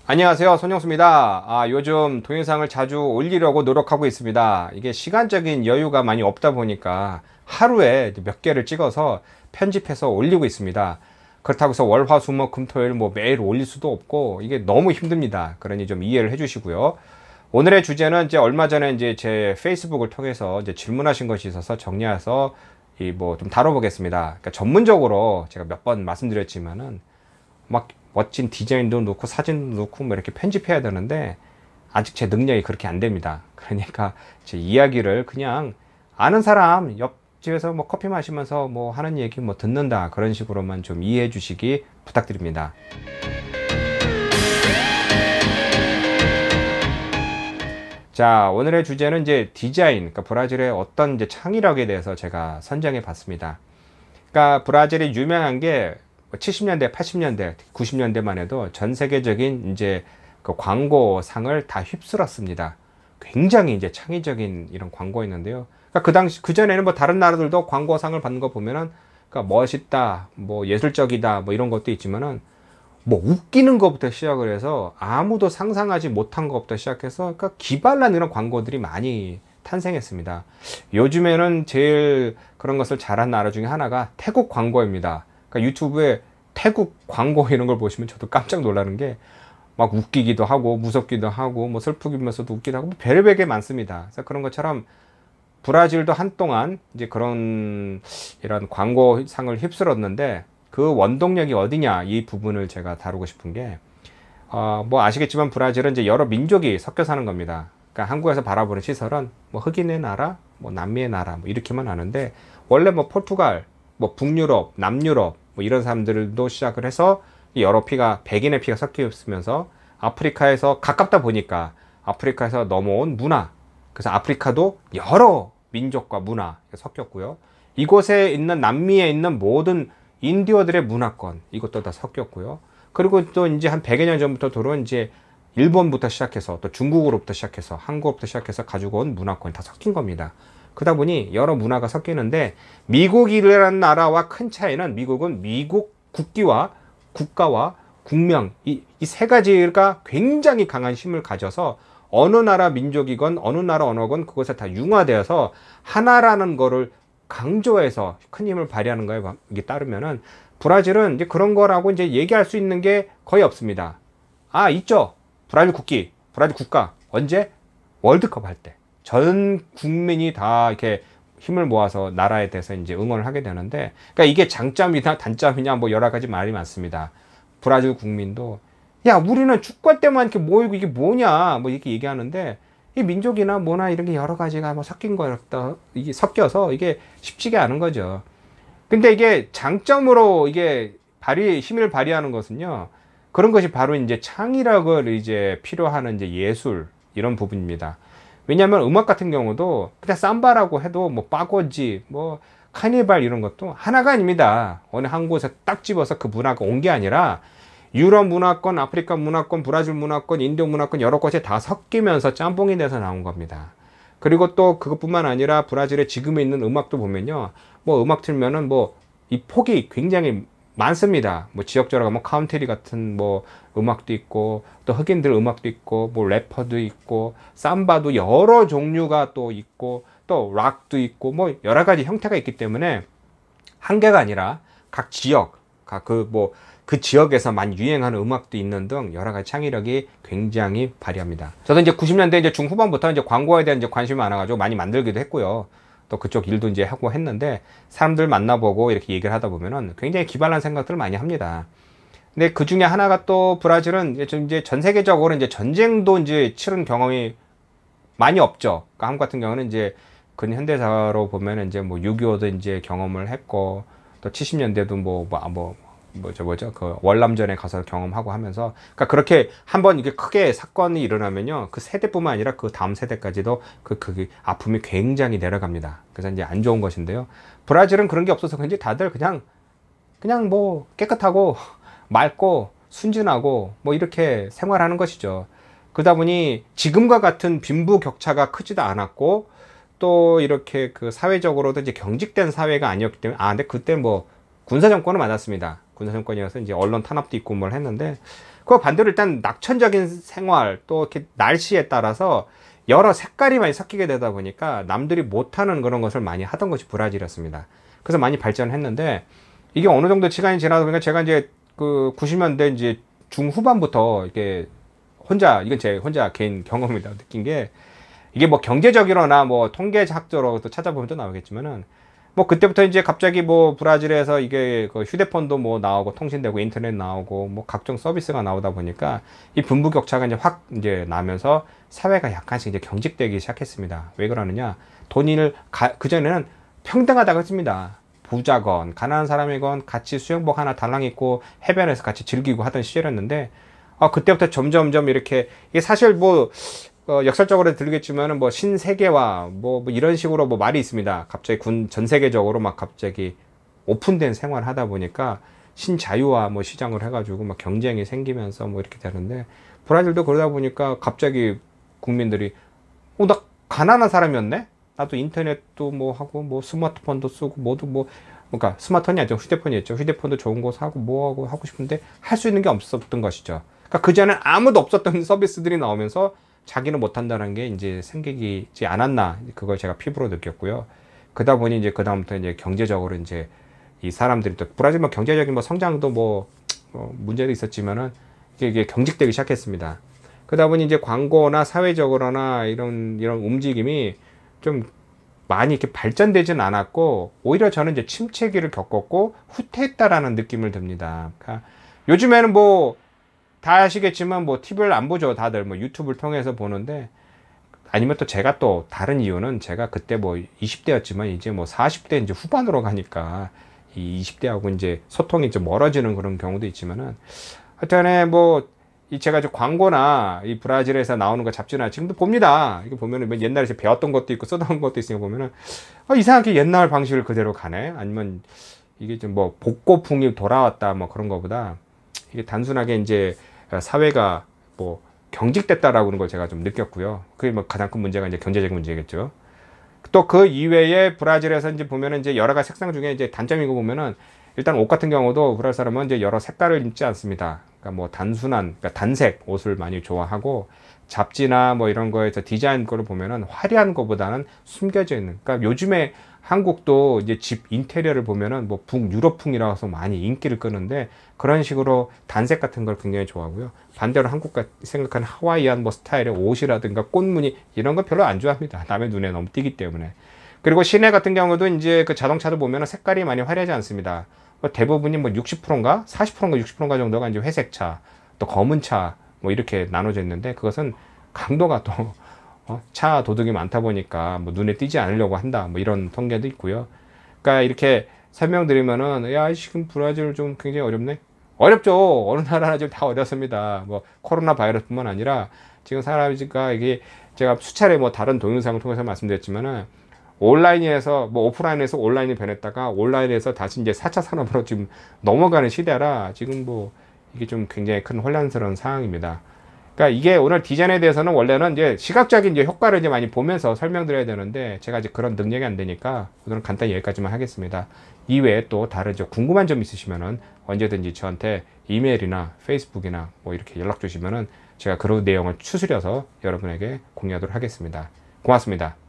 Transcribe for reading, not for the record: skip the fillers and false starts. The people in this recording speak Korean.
안녕하세요, 손영수입니다. 요즘 동영상을 자주 올리려고 노력하고 있습니다. 이게 시간적인 여유가 많이 없다 보니까 하루에 몇 개를 찍어서 편집해서 올리고 있습니다. 그렇다고 해서 월, 화, 수, 목, 금, 토일 매일 올릴 수도 없고 이게 너무 힘듭니다. 그러니 좀 이해를 해주시고요. 오늘의 주제는 이제 얼마 전에 이제 제 페이스북을 통해서 이제 질문하신 것이 있어서 정리해서 좀 다뤄보겠습니다. 그러니까 전문적으로 제가 몇 번 말씀드렸지만은 막 멋진 디자인도 넣고 사진도 넣고 이렇게 편집해야 되는데 아직 제 능력이 그렇게 안 됩니다. 그러니까 제 이야기를 그냥 아는 사람 옆집에서 커피 마시면서 하는 얘기 듣는다, 그런 식으로만 좀 이해해 주시기 부탁드립니다. 자, 오늘의 주제는 이제 디자인, 그러니까 브라질의 어떤 이제 창의력에 대해서 제가 선정해 봤습니다. 그러니까 브라질이 유명한 게 70년대, 80년대, 90년대만 해도 전 세계적인 이제 그 광고상을 다 휩쓸었습니다. 굉장히 이제 창의적인 이런 광고였는데요. 그러니까 그 당시, 그전에는 다른 나라들도 광고상을 받는 거 보면은, 그러니까 멋있다, 예술적이다, 이런 것도 있지만은, 웃기는 것부터 시작을 해서 아무도 상상하지 못한 것부터 시작해서, 그러니까 기발난 이런 광고들이 많이 탄생했습니다. 요즘에는 제일 그런 것을 잘한 나라 중에 하나가 태국 광고입니다. 그러니까 유튜브에 태국 광고 이런 걸 보시면 저도 깜짝 놀라는 게 막 웃기기도 하고 무섭기도 하고 슬프기면서도 웃기도 하고 별의별 게 많습니다. 그래서 그런 것처럼 브라질도 한동안 이제 그런 이런 광고상을 휩쓸었는데 그 원동력이 어디냐, 이 부분을 제가 다루고 싶은 게 아시겠지만 브라질은 이제 여러 민족이 섞여 사는 겁니다. 그러니까 한국에서 바라보는 시설은 흑인의 나라, 남미의 나라 이렇게만 아는데 원래 포르투갈, 북유럽, 남유럽 이런 사람들도 시작을 해서 여러 피가, 백인의 피가 섞여 있으면서 아프리카에서 가깝다 보니까 아프리카에서 넘어온 문화, 그래서 아프리카도 여러 민족과 문화 섞였고요. 이곳에 있는 남미에 있는 모든 인디어들의 문화권, 이것도 다 섞였고요. 그리고 또 이제 한 100여 년 전부터 들어온 이제 일본부터 시작해서 또 중국으로부터 시작해서 한국으로부터 시작해서 가지고 온 문화권이 다 섞인 겁니다. 그러다 보니 여러 문화가 섞이는데, 미국이라는 나라와 큰 차이는, 미국은 미국 국기와 국가와 국명, 이 세 가지가 굉장히 강한 힘을 가져서 어느 나라 민족이건 어느 나라 언어건 그것에 다 융화되어서 하나라는 거를 강조해서 큰 힘을 발휘하는 거에 이게 따르면은, 브라질은 이제 그런 거라고 이제 얘기할 수 있는 게 거의 없습니다. 있죠. 브라질 국기, 브라질 국가. 언제? 월드컵 할 때. 전 국민이 다 이렇게 힘을 모아서 나라에 대해서 이제 응원을 하게 되는데, 그러니까 이게 장점이나 단점이냐 여러 가지 말이 많습니다. 브라질 국민도 야, 우리는 축구할 때만 이렇게 모이고 이게 뭐냐 이렇게 얘기하는데, 이 민족이나 뭐나 이런 게 여러 가지가 섞인 거였다, 이게 섞여서 이게 쉽지가 않은 거죠. 근데 이게 장점으로 이게 힘을 발휘하는 것은요, 그런 것이 바로 이제 창의력을 이제 필요하는 이제 예술, 이런 부분입니다. 왜냐하면 음악 같은 경우도 그냥 삼바라고 해도 빠고지, 카니발 이런 것도 하나가 아닙니다. 어느 한 곳에 딱 집어서 그 문화가 온 게 아니라 유럽 문화권, 아프리카 문화권, 브라질 문화권, 인도 문화권 여러 곳에 다 섞이면서 짬뽕이 돼서 나온 겁니다. 그리고 또 그것뿐만 아니라 브라질에 지금 있는 음악도 보면요, 음악 틀면은 이 폭이 굉장히 많습니다. 지역적으로 가면 카운트리 같은 음악도 있고, 또 흑인들 음악도 있고, 래퍼도 있고, 삼바도 여러 종류가 또 있고, 또 락도 있고, 여러 가지 형태가 있기 때문에 한계가 아니라 각 지역, 그 지역에서만 유행하는 음악도 있는 등 여러 가지 창의력이 굉장히 발휘합니다. 저도 이제 90년대 이제 중후반부터 이제 광고에 대한 이제 관심이 많아가지고 많이 만들기도 했고요. 또 그쪽 일도 이제 하고 했는데, 사람들 만나보고 이렇게 얘기를 하다 보면은 굉장히 기발한 생각들을 많이 합니다. 근데 그 중에 하나가, 또 브라질은 이제 전 세계적으로 이제 전쟁도 이제 치른 경험이 많이 없죠. 그러니까 한국 같은 경우는 이제 근현대사로 보면은 이제 6.25도 이제 경험을 했고, 또 70년대도 그 월남전에 가서 경험하고 하면서, 그러니까 그렇게 한번 이게 크게 사건이 일어나면요, 그 세대뿐만 아니라 그 다음 세대까지도 그 아픔이 굉장히 내려갑니다. 그래서 이제 안 좋은 것인데요. 브라질은 그런 게 없어서 그런지 다들 그냥 깨끗하고 맑고 순진하고 이렇게 생활하는 것이죠. 그러다 보니 지금과 같은 빈부격차가 크지도 않았고, 또 이렇게 그 사회적으로도 이제 경직된 사회가 아니었기 때문에, 근데 그때 군사정권은 맞았습니다. 군사정권이어서 이제 언론 탄압도 있고 했는데, 그 반대로 일단 낙천적인 생활 또 이렇게 날씨에 따라서 여러 색깔이 많이 섞이게 되다 보니까 남들이 못하는 그런 것을 많이 하던 것이 브라질이었습니다. 그래서 많이 발전했는데 이게 어느 정도 시간이 지나다 보니까 제가 이제 그 90년대 이제 중후반부터 이게 이건 제 혼자 개인 경험입니다. 느낀 게 이게 뭐 경제적이거나 뭐 통계학적으로 또 찾아보면 또 나오겠지만은 뭐 그때부터 이제 갑자기 뭐 브라질에서 이게 그 휴대폰도 뭐 나오고 통신되고 인터넷 나오고 뭐 각종 서비스가 나오다 보니까 이 빈부격차가 이제 확 이제 나면서 사회가 약간씩 이제 경직되기 시작했습니다. 왜 그러느냐? 돈을 그전에는 평등하다고 했습니다. 부자건 가난한 사람이건 같이 수영복 하나 달랑 입고 해변에서 같이 즐기고 하던 시절이었는데 그때부터 점점점 이렇게 이게 사실 뭐 역설적으로 들리겠지만은 뭐 신세계화 뭐 이런 식으로 뭐 말이 있습니다. 갑자기 전 세계적으로 막 갑자기 오픈된 생활을 하다 보니까 신자유화 뭐 시장을 해가지고 막 경쟁이 생기면서 뭐 이렇게 되는데 브라질도 그러다 보니까 갑자기 국민들이 나 가난한 사람이었네? 나도 인터넷도 뭐 하고 뭐 스마트폰도 쓰고 모두 뭐 그러니까 스마트폰이 아니죠. 휴대폰이었죠. 휴대폰도 좋은 거 사고 뭐 하고 싶은데 할 수 있는 게 없었던 것이죠. 그러니까 그전엔 아무도 없었던 서비스들이 나오면서 자기는 못한다는 게 이제 생기지 않았나 그걸 제가 피부로 느꼈고요. 그러다 보니 이제 그다음부터 이제 경제적으로 이제 이 사람들이 또 브라질 뭐 경제적인 뭐 성장도 뭐 문제도 있었지만은 이게 경직되기 시작했습니다. 그러다 보니 이제 광고나 사회적으로나 이런 움직임이 좀 많이 이렇게 발전되진 않았고 오히려 저는 이제 침체기를 겪었고 후퇴했다라는 느낌을 듭니다. 그러니까 요즘에는 뭐 다 아시겠지만 뭐 TV를 안 보죠. 다들 뭐 유튜브를 통해서 보는데 아니면 또 제가 또 다른 이유는 제가 그때 뭐 20대였지만 이제 뭐 40대 이제 후반으로 가니까 이 20대하고 이제 소통이 좀 멀어지는 그런 경우도 있지만은 하여튼에 뭐 이 제가 이제 광고나 이 브라질에서 나오는 거 잡지나 지금도 봅니다. 이거 보면은 옛날에 배웠던 것도 있고 써던 것도 있으니까 보면은 이상하게 옛날 방식을 그대로 가네. 아니면 이게 좀 뭐 복고풍이 돌아왔다 뭐 그런 거보다 이게 단순하게 이제 사회가 뭐 경직됐다라고 하는 걸 제가 좀 느꼈고요. 그게 뭐 가장 큰 문제가 이제 경제적인 문제겠죠. 또 그 이외에 브라질에서 이제 보면은 이제 여러 가지 색상 중에 이제 단점이고 보면은 일단 옷 같은 경우도 브라질 사람은 이제 여러 색깔을 입지 않습니다. 그러니까 뭐 단순한, 그러니까 단색 옷을 많이 좋아하고 잡지나 뭐 이런 거에서 디자인 거를 보면은 화려한 거보다는 숨겨져 있는. 그러니까 요즘에 한국도 이제 집 인테리어를 보면은 뭐 북유럽풍이라서 많이 인기를 끄는데 그런 식으로 단색 같은 걸 굉장히 좋아하고요. 반대로 한국과 생각하는 하와이안 뭐 스타일의 옷이라든가 꽃무늬 이런 거 별로 안 좋아합니다. 남의 눈에 너무 띄기 때문에. 그리고 시내 같은 경우도 이제 그 자동차도 보면은 색깔이 많이 화려하지 않습니다. 대부분이 뭐 60%인가 40%인가 60%인가 정도가 이제 회색차, 또 검은 차 뭐 이렇게 나눠져 있는데 그것은 강도가 또 차 도둑이 많다 보니까 뭐 눈에 띄지 않으려고 한다 뭐 이런 통계도 있고요. 그러니까 이렇게 설명드리면은 야 지금 브라질 좀 굉장히 어렵네. 어렵죠. 어느 나라나 지금 다 어렵습니다. 뭐 코로나 바이러스뿐만 아니라 지금 사람이니까 이게 제가 수차례 뭐 다른 동영상을 통해서 말씀드렸지만은 온라인에서 뭐 오프라인에서 온라인이 변했다가 온라인에서 다시 이제 4차 산업으로 지금 넘어가는 시대라 지금 뭐 이게 좀 굉장히 큰 혼란스러운 상황입니다. 그러니까 이게 오늘 디자인에 대해서는 원래는 이제 시각적인 이제 효과를 이제 많이 보면서 설명드려야 되는데 제가 이제 그런 능력이 안 되니까 오늘은 간단히 여기까지만 하겠습니다. 이외에 또 다른 이제 궁금한 점 있으시면은 언제든지 저한테 이메일이나 페이스북이나 뭐 이렇게 연락 주시면은 제가 그런 내용을 추스려서 여러분에게 공유하도록 하겠습니다. 고맙습니다.